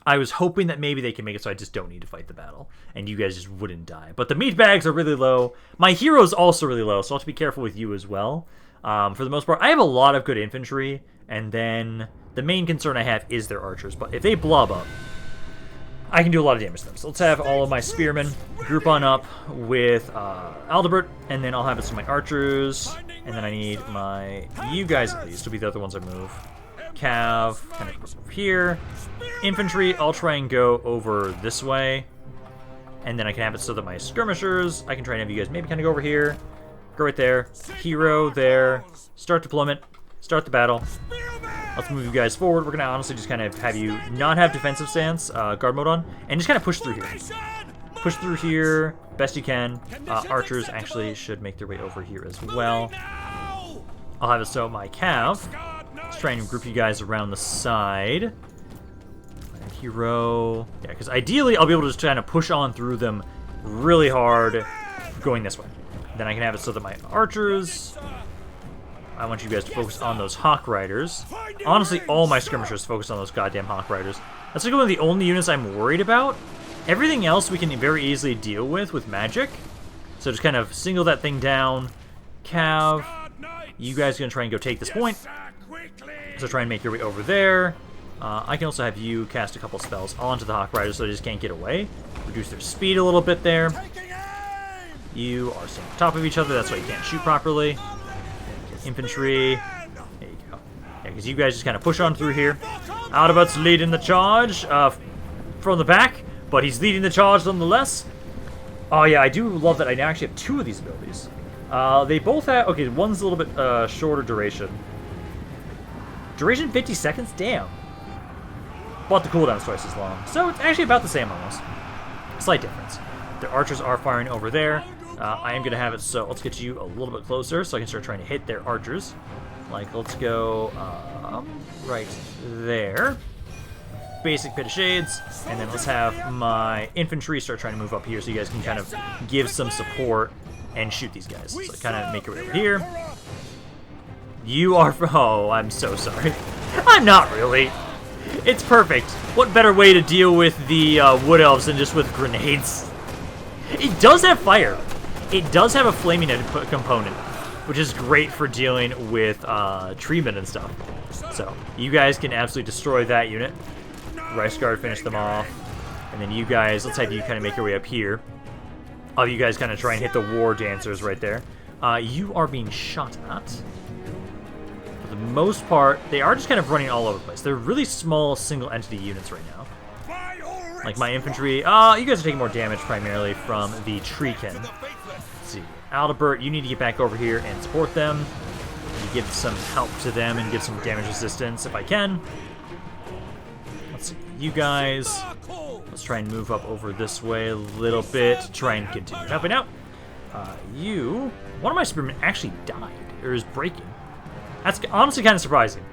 [SPEAKER 2] I was hoping that maybe they can make it so I just don't need to fight the battle, and you guys just wouldn't die. But the meat bags are really low. My hero's also really low, so I'll have to be careful with you as well. For the most part, I have a lot of good infantry, and then the main concern I have is their archers. But if they blob up, I can do a lot of damage to them. So let's have all of my spearmen group on up with Adalbert, and then I'll have it to my archers, and then I need you guys at least will be the other ones I move. Cav, kind of over here. Infantry, I'll try and go over this way. And then I can have it so that my skirmishers, I can try and have you guys maybe kind of go over here. Go right there. Hero there. Start deployment. Start the battle. Let's move you guys forward. We're going to honestly just kind of have you not have defensive stance, guard mode on, and just kind of push through here. Push through here best you can. Archers actually should make their way over here as well. I'll have it so my Cav. Let's try and group you guys around the side. Hero. Yeah, because ideally I'll be able to just kind of push on through them really hard going this way. Then I can have it so that my archers, I want you guys to focus on those Hawk Riders. Honestly, all my skirmishers focus on those goddamn Hawk Riders. That's like one of the only units I'm worried about. Everything else we can very easily deal with magic. So just kind of single that thing down. Cav, you guys are going to try and go take this point. So try and make your way over there. I can also have you cast a couple spells onto the Hawk Riders so they just can't get away. Reduce their speed a little bit there. You are staying on top of each other, that's why you can't shoot properly. Infantry. There you go. Yeah, because you guys just kind of push on through here. Adalbert's leading the charge from the back, but he's leading the charge nonetheless. Oh yeah, I do love that I now actually have two of these abilities. They both have... Okay, one's a little bit shorter duration. Duration 50 seconds? Damn. But the cooldown's twice as long. So it's actually about the same almost. Slight difference. The archers are firing over there. I am going to have it so... Let's get you a little bit closer so I can start trying to hit their archers. Like, let's go right there. Basic Pit of Shades. And then let's have my infantry start trying to move up here so you guys can kind of give some support and shoot these guys. So kind of make your way over here. You are... Oh, I'm so sorry. I'm not really. It's perfect. What better way to deal with the Wood Elves than just with grenades? It does have fire. It does have a flaming component, which is great for dealing with treatment and stuff. So, you guys can absolutely destroy that unit. Rice Guard finish them off. And then you guys, let's have you kind of make your way up here. of you guys kind of try and hit the war dancers right there. You are being shot at. For the most part, they are just kind of running all over the place. They're really small single entity units right now. Like my infantry, you guys are taking more damage primarily from the Treekin. Let's see. Aldebert, you need to get back over here and support them. Give some help to them and give some damage resistance if I can. Let's see. You guys, let's try and move up over this way a little bit to try and continue helping out. One of my spearmen actually died, or is breaking. That's honestly kind of surprising.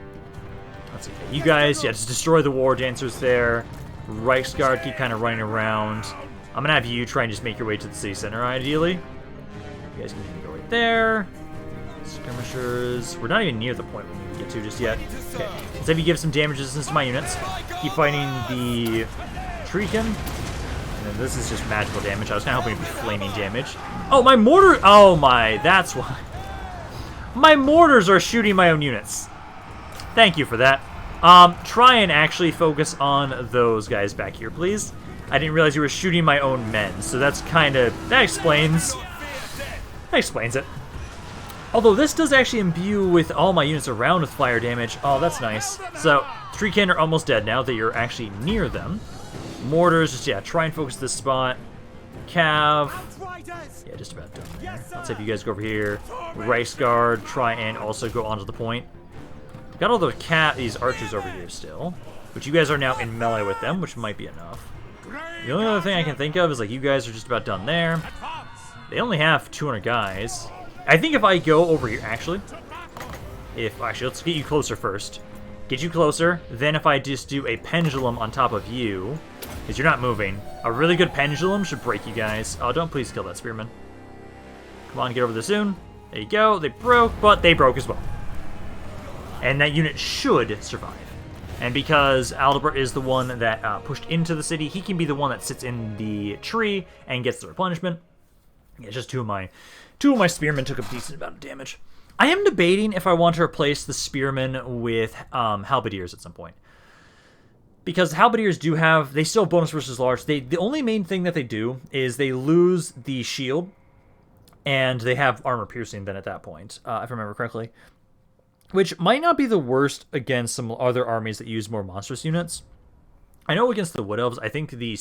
[SPEAKER 2] Let's see. You guys, yeah, just destroy the war dancers there. Reichsguard, keep kind of running around. I'm going to have you try and just make your way to the city center, ideally. You guys can go right there. Skirmishers. We're not even near the point we need to get to just yet. Okay. Let's have you give some damage resistance to my units. Keep fighting the Treekin. And then this is just magical damage. I was kind of hoping it'd be flaming damage. Oh, my mortar! Oh my, that's why. My mortars are shooting my own units. Thank you for that. Try and actually focus on those guys back here, please. I didn't realize you were shooting my own men, so that's kind of... That explains it. Although this does actually imbue with all my units around with fire damage. Oh, that's nice. So, Treekin are almost dead now that you're actually near them. Mortars, just, yeah, try and focus this spot. Cav. Yeah, just about done there. Let's have you guys go over here. Reichsguard, try and also go onto the point. We've got all these archers over here still. But you guys are now in melee with them, which might be enough. The only other thing I can think of is, like, you guys are just about done there. They only have 200 guys. I think if I go over here, actually, let's get you closer first. Get you closer, then if I just do a pendulum on top of you, because you're not moving, a really good pendulum should break you guys. Oh, don't please kill that spearman. Come on, get over there soon. There you go. They broke, but they broke as well. And that unit should survive. And because Aldebert is the one that pushed into the city, he can be the one that sits in the tree and gets the replenishment. Yeah, just two of my spearmen took a decent amount of damage. I am debating if I want to replace the spearmen with halberdiers at some point. Because halberdiers they still have bonus versus large. The only main thing that they do is they lose the shield, and they have armor piercing then at that point, if I remember correctly. Which might not be the worst against some other armies that use more monstrous units. I know against the Wood Elves, I think the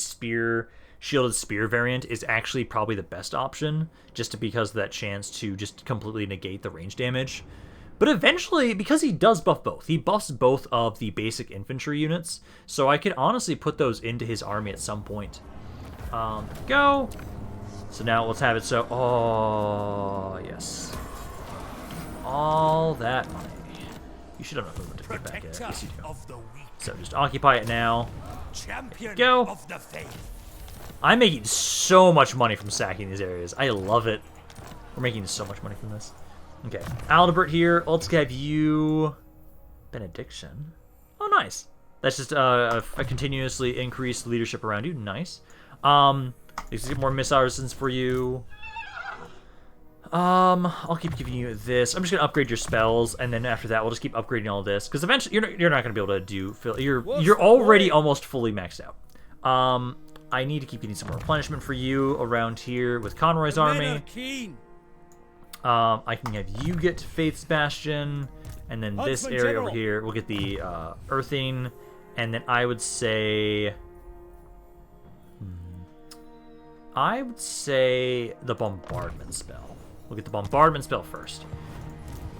[SPEAKER 2] shielded spear variant is actually probably the best option, just because of that chance to just completely negate the range damage. But eventually, because he does buff both, he buffs both of the basic infantry units, so I could honestly put those into his army at some point. Go! So now let's have it so... Oh, yes. All that money. You should have enough movement to get back at it. Yes, you do. So just occupy it now. Go! I'm making so much money from sacking these areas. I love it. We're making so much money from this. Okay, Aldebert here. Let's have you... Benediction. Oh, nice. That's just a continuously increased leadership around you. Nice. Let's get more missile resistance for you. I'll keep giving you this. I'm just gonna upgrade your spells, and then after that, we'll just keep upgrading all this. Because eventually, you're not gonna be able to do... You're already almost fully maxed out. I need to keep getting some more replenishment for you around here with Conroy's army. I can have you get Faith's Bastion, and then this area over here, we'll get the Earthing, and then I would say the Bombardment spell. We'll get the Bombardment spell first.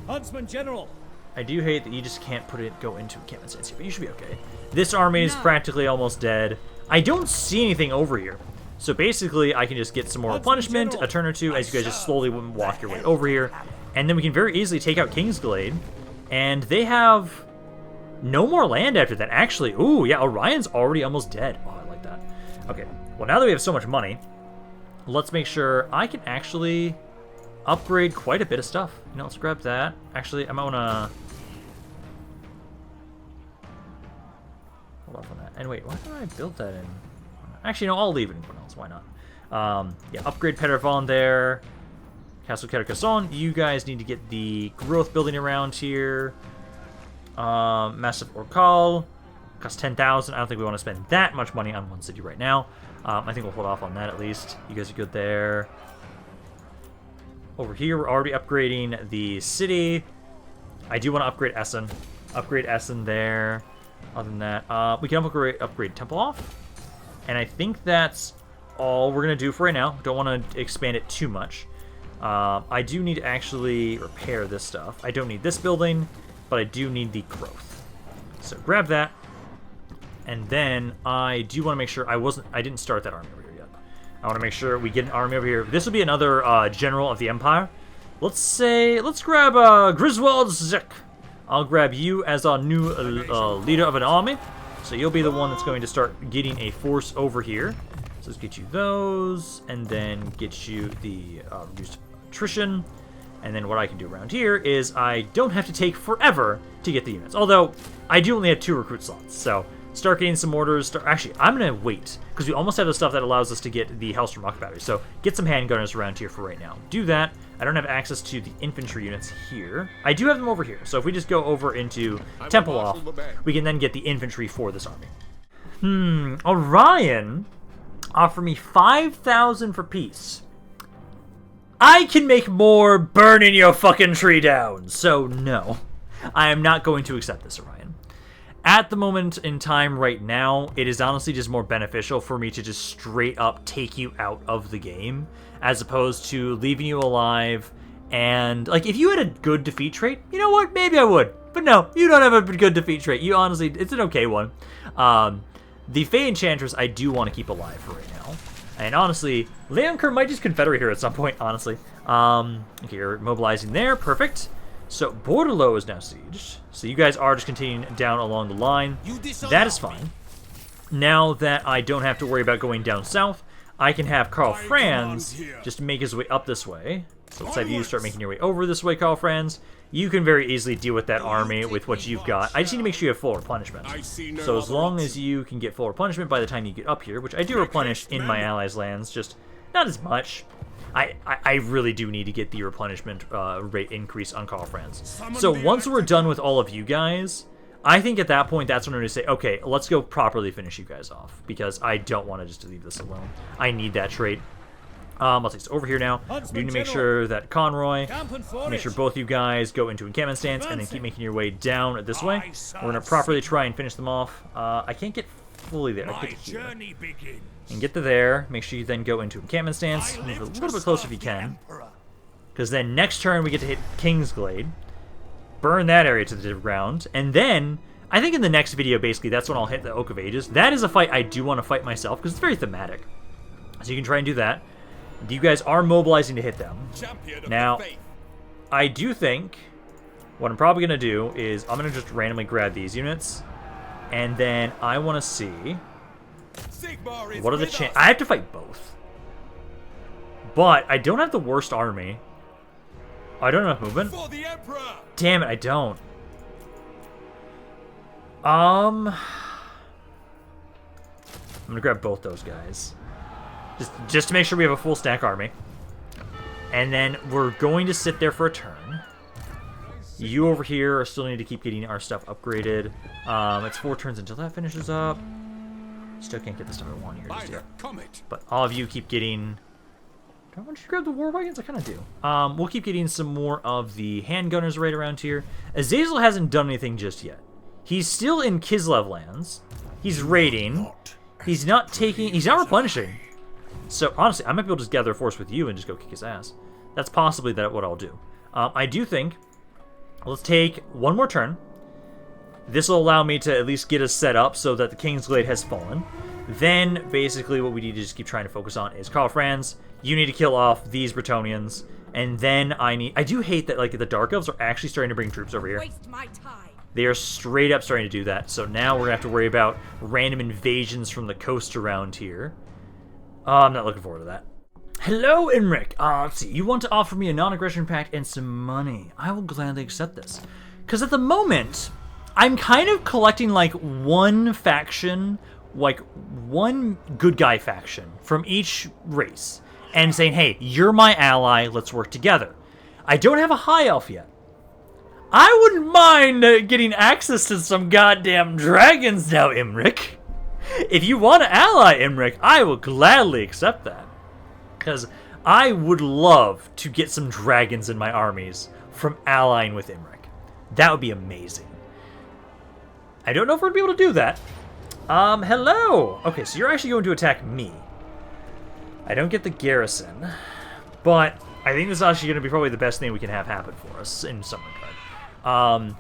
[SPEAKER 5] Huntsman General.
[SPEAKER 2] I do hate that you just can't go into encampment stance here, but you should be okay. This army is practically almost dead. I don't see anything over here. So basically, I can just get some more replenishment, a turn or two, as you guys just slowly walk your way over here. And then we can very easily take out Kingsglade. And they have no more land after that. Actually, ooh, yeah, Orion's already almost dead. Oh, I like that. Okay, well, now that we have so much money, let's make sure I can actually upgrade quite a bit of stuff. You know, let's grab that. Actually, I might want to... Hold off on that. And wait, why did I build that in? Actually, no, I'll leave it in Cornell's. Why not? Yeah, upgrade Petervon there. Castle Carcassonne. You guys need to get the growth building around here. Massive Orcal. Costs 10,000. I don't think we want to spend that much money on one city right now. I think we'll hold off on that at least. You guys are good there. Over here, we're already upgrading the city. I do want to upgrade Essen. Upgrade Essen there. Other than that, we can upgrade Temple off. And I think that's all we're going to do for right now. Don't want to expand it too much. I do need to actually repair this stuff. I don't need this building, but I do need the growth. So grab that. And then I do want to make sure I didn't start that army over here yet. I want to make sure we get an army over here. This will be another general of the Empire. Let's grab Griswold Zek. I'll grab you as our new leader of an army. So you'll be the one that's going to start getting a force over here. So let's get you those, and then get you the reduced attrition. And then what I can do around here is I don't have to take forever to get the units. Although, I do only have 2 recruit slots, so start getting some orders. Actually, I'm going to wait, because we almost have the stuff that allows us to get the Hellstrom rocket battery. So get some handgunners around here for right now. Do that. I don't have access to the infantry units here. I do have them over here, so if we just go over into Temple off, we can then get the infantry for this army. Orion offer me 5,000 for peace. I can make more burning your fucking tree down, so no. I am not going to accept this, Orion. At the moment in time right now, it is honestly just more beneficial for me to just straight up take you out of the game, as opposed to leaving you alive. And, like, if you had a good defeat trait, you know what, maybe I would. But no, you don't have a good defeat trait. You honestly, it's an okay one. The Fey Enchantress I do want to keep alive for right now. And honestly, Leonker might just confederate here at some point, honestly. Okay, you're mobilizing there, perfect. So, Bordelot is now sieged. So you guys are just continuing down along the line. That is fine. Now that I don't have to worry about going down south, I can have Karl Franz just make his way up this way. So let's have you start making your way over this way, Karl Franz. You can very easily deal with that army with what you've got. I just need to make sure you have full replenishment. So as long as you can get full replenishment by the time you get up here, which I do replenish in my allies' lands, just not as much. I really do need to get the replenishment rate increase on Karl Franz. So once we're done with all of you guys, I think at that point that's when we're going to say, okay, let's go properly finish you guys off, because I don't want to just leave this alone. I need that trait. Let's see, so over here now, we need to make sure that Conroy, make sure both you guys go into encampment stance, and then keep making your way down this way. We're going to properly try and finish them off. I can't get fully there. I get to here. And get to there. Make sure you then go into encampment stance. Move a little bit closer if you can. Because then next turn we get to hit Kingsglade. Burn that area to the ground. And then, I think in the next video, basically, that's when I'll hit the Oak of Ages. That is a fight I do want to fight myself, because it's very thematic. So you can try and do that. You guys are mobilizing to hit them. Now, I do think what I'm probably going to do is I'm going to just randomly grab these units. And then I want to see what are the chances. I have to fight both. But I don't have the worst army. I don't have movement. Damn it, I don't. I'm going to grab both those guys. Just to make sure we have a full stack army. And then we're going to sit there for a turn. You over here still need to keep getting our stuff upgraded. It's 4 turns until that finishes up. Still can't get the stuff I want here just yet. But all of you keep getting... Do I want you to grab the war wagons? I kind of do. We'll keep getting some more of the handgunners right around here. Azazel hasn't done anything just yet. He's still in Kislev lands. He's raiding. He's not taking... He's not replenishing. So, honestly, I might be able to just gather a force with you and just go kick his ass. That's possibly what I'll do. I do think... Let's take one more turn. This will allow me to at least get us set up so that the Kingsglade has fallen. Then, basically, what we need to just keep trying to focus on is Karl Franz. You need to kill off these Bretonnians. And then I do hate that, like, the Dark Elves are actually starting to bring troops over here.
[SPEAKER 4] Waste my time.
[SPEAKER 2] They are straight up starting to do that. So now we're going to have to worry about random invasions from the coast around here. I'm not looking forward to that. Hello, Imric. Let's see. You want to offer me a non-aggression pact and some money. I will gladly accept this. Because at the moment, I'm kind of collecting, like, one faction, like, one good guy faction from each race. And saying, hey, you're my ally, let's work together. I don't have a high elf yet. I wouldn't mind getting access to some goddamn dragons now, Imric. If you want to ally Imric, I will gladly accept that. Because I would love to get some dragons in my armies from allying with Imric. That would be amazing. I don't know if we're going to be able to do that. Hello! Okay, so you're actually going to attack me. I don't get the garrison, but I think this is actually going to be probably the best thing we can have happen for us in some regard.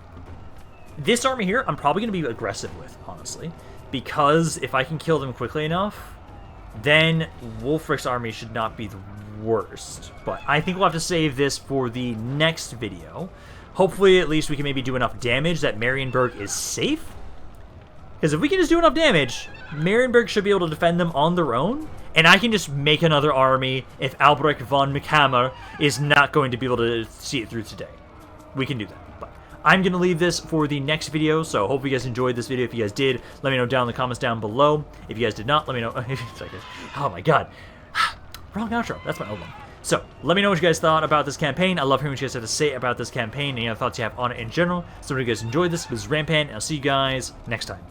[SPEAKER 2] This army here, I'm probably going to be aggressive with, honestly, because if I can kill them quickly enough, then Wulfric's army should not be the worst. But I think we'll have to save this for the next video. Hopefully, at least we can maybe do enough damage that Marienburg is safe. Because if we can just do enough damage, Marienburg should be able to defend them on their own. And I can just make another army if Albrecht von Michammer is not going to be able to see it through today. We can do that. But I'm going to leave this for the next video, so hope you guys enjoyed this video. If you guys did, let me know down in the comments down below. If you guys did not, let me know. Oh my god. Wrong outro. That's my old one. So, let me know what you guys thought about this campaign. I love hearing what you guys have to say about this campaign and any other thoughts you have on it in general. So, if you guys enjoyed this, this is Rampaned, and I'll see you guys next time.